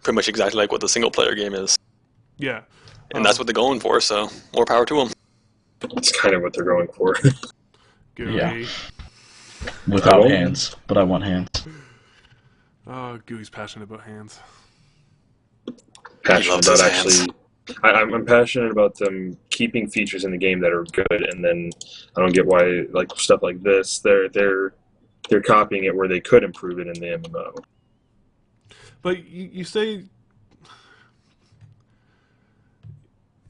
pretty much exactly like what the single player game is. Yeah. And that's what they're going for, so more power to them. That's kind of what they're going for. Gooey. Yeah. Without hands, but I want hands. Oh, Gooey's passionate about hands. Passionate about actually. I'm passionate about them keeping features in the game that are good, and then I don't get why like stuff like this they're copying it where they could improve it in the MMO. But you say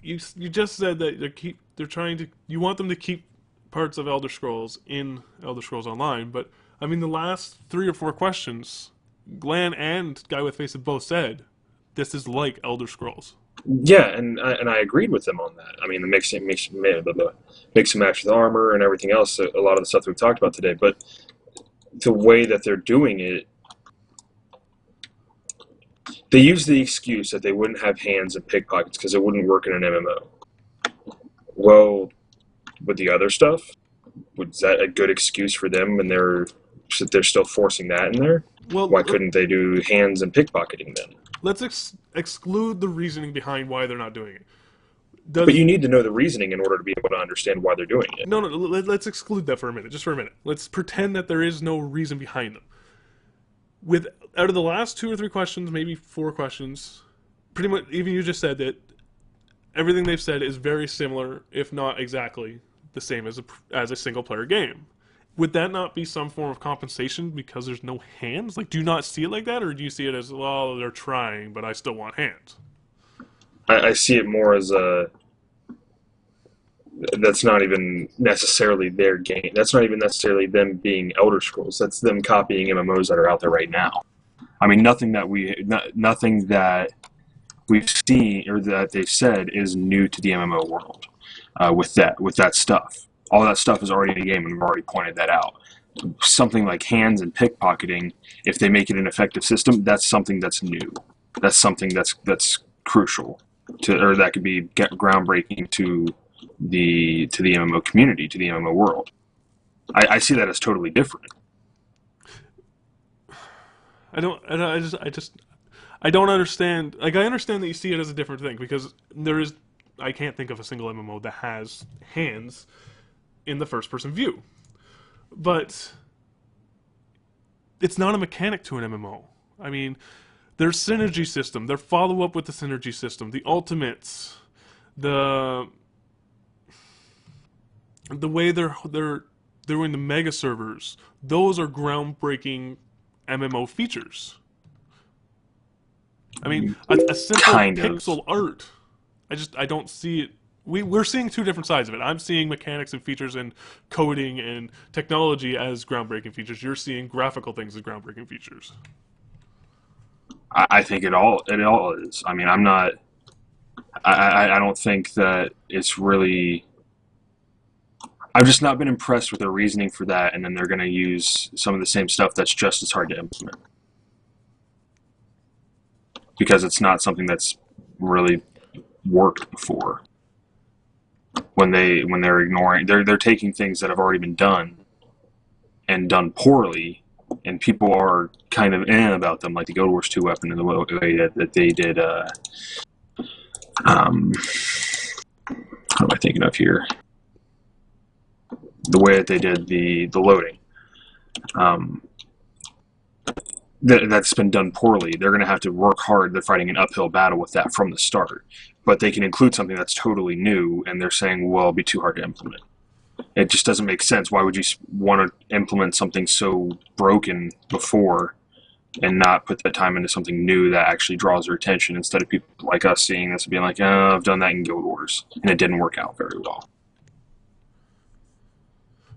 you just said that they're trying to, you want them to keep parts of Elder Scrolls in Elder Scrolls Online, but I mean the last 3 or 4 questions, Glenn and Guy with Face have both said this is like Elder Scrolls. Yeah, and I agreed with them on that. I mean, the mix and match with armor and everything else, a lot of the stuff that we've talked about today, but the way that they're doing it, they use the excuse that they wouldn't have hands and pickpockets because it wouldn't work in an MMO. Well, with the other stuff, was that a good excuse for them when they're still forcing that in there? Well, why couldn't they do hands and pickpocketing then? Let's exclude the reasoning behind why they're not doing it. But you need to know the reasoning in order to be able to understand why they're doing it. No, let's exclude that for a minute, just for a minute. Let's pretend that there is no reason behind them. Out of the last 2 or 3 questions, maybe 4 questions, pretty much, even you just said that everything they've said is very similar, if not exactly the same as a single-player game. Would that not be some form of compensation because there's no hands? Like, do you not see it like that, or do you see it as, well, they're trying, but I still want hands? I see it more as that's not even necessarily their game. That's not even necessarily them being Elder Scrolls. That's them copying MMOs that are out there right now. I mean, nothing that we've seen or that they've said is new to the MMO world. With that stuff, all that stuff is already in the game, and we've already pointed that out. Something like hands and pickpocketing, if they make it an effective system, that's something that's new. That's something that's crucial or that could be groundbreaking to the MMO community, to the MMO world. I see that as totally different. I don't understand. Like, I understand that you see it as a different thing because I can't think of a single MMO that has hands in the first-person view, but it's not a mechanic to an MMO. I mean, their synergy system, their follow-up with the synergy system, the ultimates, the way they're doing the mega servers, those are groundbreaking MMO features. I mean, a simple pixel art, I don't see it. We're seeing 2 different sides of it. I'm seeing mechanics and features and coding and technology as groundbreaking features. You're seeing graphical things as groundbreaking features. I think it all is. I mean, I don't think that it's really. I've just not been impressed with their reasoning for that, and then they're going to use some of the same stuff that's just as hard to implement because it's not something that's really worked before. When they're ignoring, they're taking things that have already been done and done poorly, and people are kind of about them, like the Guild Wars 2 weapon in the way that they did. What am I thinking of here? The way that they did the loading. That's been done poorly. They're going to have to work hard. They're fighting an uphill battle with that from the start. But they can include something that's totally new, and they're saying, well, it'll be too hard to implement. It just doesn't make sense. Why would you want to implement something so broken before and not put that time into something new that actually draws their attention instead of people like us seeing this and being like, oh, I've done that in Guild Wars, and it didn't work out very well.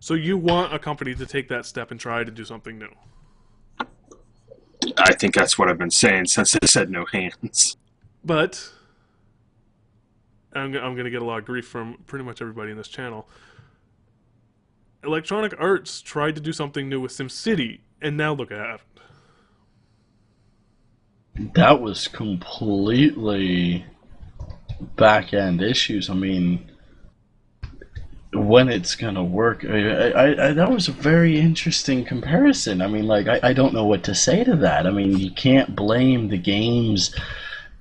So you want a company to take that step and try to do something new? I think that's what I've been saying since they said no hands. But I'm going to get a lot of grief from pretty much everybody in this channel. Electronic Arts tried to do something new with SimCity, and now look at it. That was completely back-end issues. I mean, when it's gonna work. That was a very interesting comparison. I mean, like, I don't know what to say to that. I mean, you can't blame the game's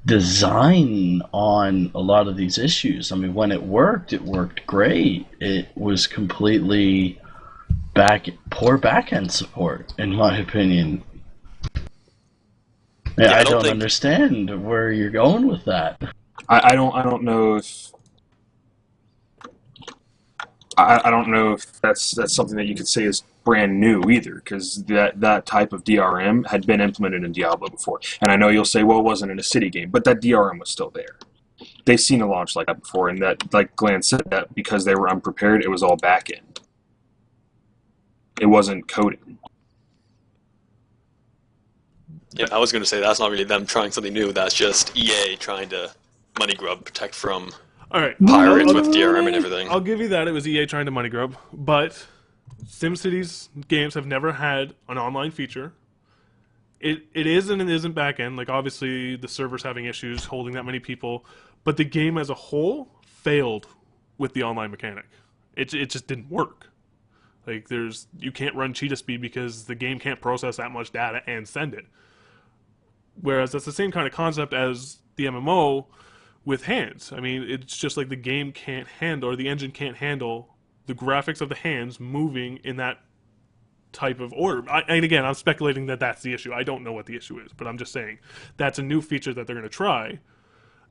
design on a lot of these issues. I mean, when it worked great. It was completely poor back end support, in my opinion. Yeah, Yeah, I I don't don't think. understand where you're going with that. I don't know if I don't know if that's something that you could say is brand new either, because that type of DRM had been implemented in Diablo before. And I know you'll say, well, it wasn't in a city game, but that DRM was still there. They've seen a launch like that before, and that, like Glenn said, that because they were unprepared, it was all back end. It wasn't coding. Yeah, I was going to say that's not really them trying something new. That's just EA trying to money grub, protect from All right, pirates with DRM and everything. I'll give you that. It was EA trying to money grub, but SimCity's games have never had an online feature. It is and it isn't back end. Like, obviously the server's having issues holding that many people, but the game as a whole failed with the online mechanic. It just didn't work. Like, you can't run cheetah speed because the game can't process that much data and send it. Whereas that's the same kind of concept as the MMO with hands. I mean, it's just like the game can't handle, or the engine can't handle the graphics of the hands moving in that type of order. And again, I'm speculating that that's the issue. I don't know what the issue is, but I'm just saying that's a new feature that they're going to try.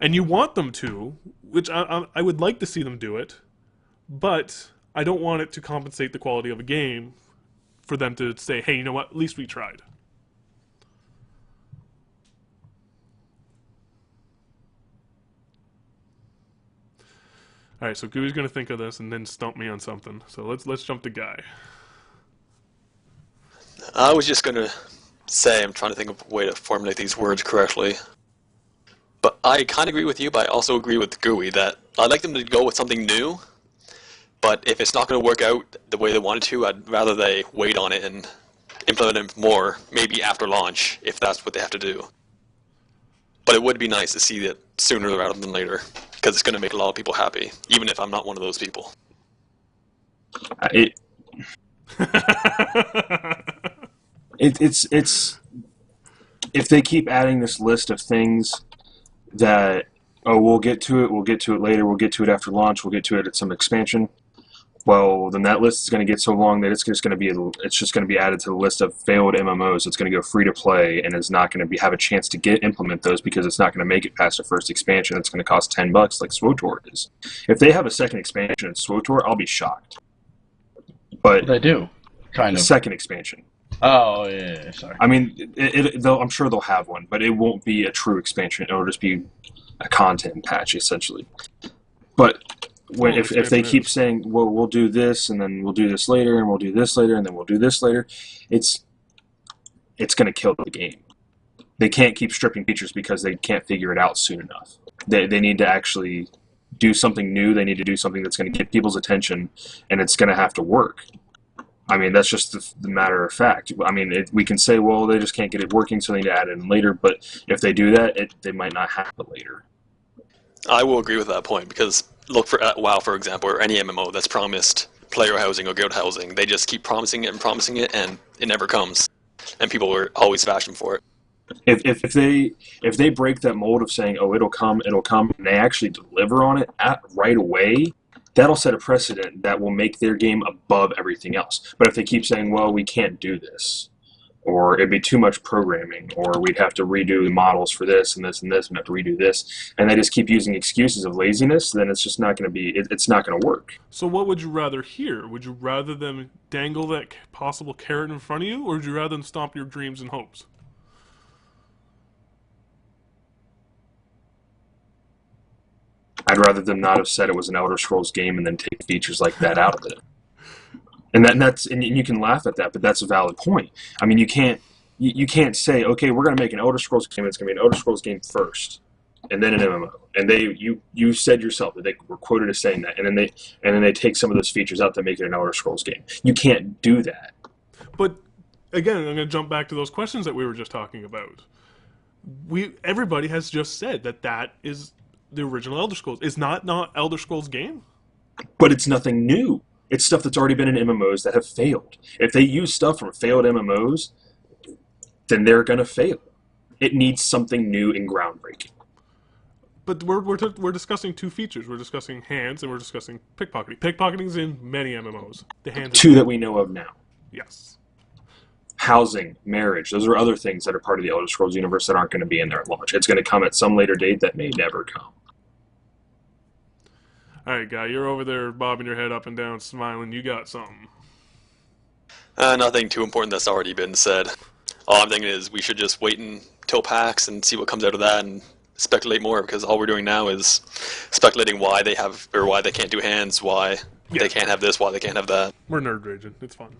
And you want them to, which I would like to see them do it, but I don't want it to compensate the quality of a game for them to say, hey, you know what, at least we tried. All right, so Gooey's going to think of this and then stump me on something. So let's jump to Guy. I was just going to say, I'm trying to think of a way to formulate these words correctly. But I kind of agree with you, but I also agree with Gooey that I'd like them to go with something new. But if it's not going to work out the way they wanted to, I'd rather they wait on it and implement it more, maybe after launch, if that's what they have to do. But it would be nice to see it sooner rather than later, because it's going to make a lot of people happy, even if I'm not one of those people. It, it's if they keep adding this list of things that, oh, we'll get to it later, we'll get to it after launch, we'll get to it at some expansion. Well, then that list is going to get so long that it's just going to be added to the list of failed MMOs. It's going to go free to play, and it's not going to have a chance to implement those because it's not going to make it past the first expansion. It's going to cost $10 like SWTOR is. If they have a second expansion in SWTOR, I'll be shocked. But They do, kind the of. second expansion. Oh yeah, sorry. I mean, I'm sure they'll have one, but it won't be a true expansion. It'll just be a content patch essentially. But if they keep saying, well, we'll do this, and then we'll do this later, and we'll do this later, and then we'll do this later, it's going to kill the game. They can't keep stripping features because they can't figure it out soon enough. They need to actually do something new. They need to do something that's going to get people's attention, and it's going to have to work. I mean, that's just the matter of fact. I mean, we can say, well, they just can't get it working, so they need to add it in later, but if they do that, they might not have it later. I will agree with that point, because look at WoW, for example, or any MMO that's promised player housing or guild housing. They just keep promising it, and it never comes. And people are always fashion for it. If they break that mold of saying, oh, it'll come, and they actually deliver on it right away, that'll set a precedent that will make their game above everything else. But if they keep saying, well, we can't do this, or it'd be too much programming, or we'd have to redo the models for this and this and this, and have to redo this, and they just keep using excuses of laziness, then it's just not going to be, it's not going to work. So what would you rather hear? Would you rather them dangle that possible carrot in front of you, or would you rather them stomp your dreams and hopes? I'd rather them not have said it was an Elder Scrolls game and then take features like that out of it. And you can laugh at that, but that's a valid point. I mean, you can't say, okay, we're going to make an Elder Scrolls game. It's going to be an Elder Scrolls game first, and then an MMO. And you said yourself that they were quoted as saying that, and then they take some of those features out to make it an Elder Scrolls game. You can't do that. But again, I'm going to jump back to those questions that we were just talking about. Everybody has just said that is the original Elder Scrolls. Is not Elder Scrolls game? But it's nothing new. It's stuff that's already been in MMOs that have failed. If they use stuff from failed MMOs, then they're going to fail. It needs something new and groundbreaking. But we're discussing two features. We're discussing hands and we're discussing pickpocketing. Pickpocketing's in many MMOs. The hands. Two that we know of now. Yes. Housing, marriage, those are other things that are part of the Elder Scrolls universe that aren't going to be in there at launch. It's going to come at some later date that may never come. All right, Guy, you're over there bobbing your head up and down, smiling. You got something. Nothing too important that's already been said. All I'm thinking is we should just wait until PAX and see what comes out of that and speculate more, because all we're doing now is speculating why they have or why they can't do hands, why they can't have this, why they can't have that. We're nerd raging. It's fun.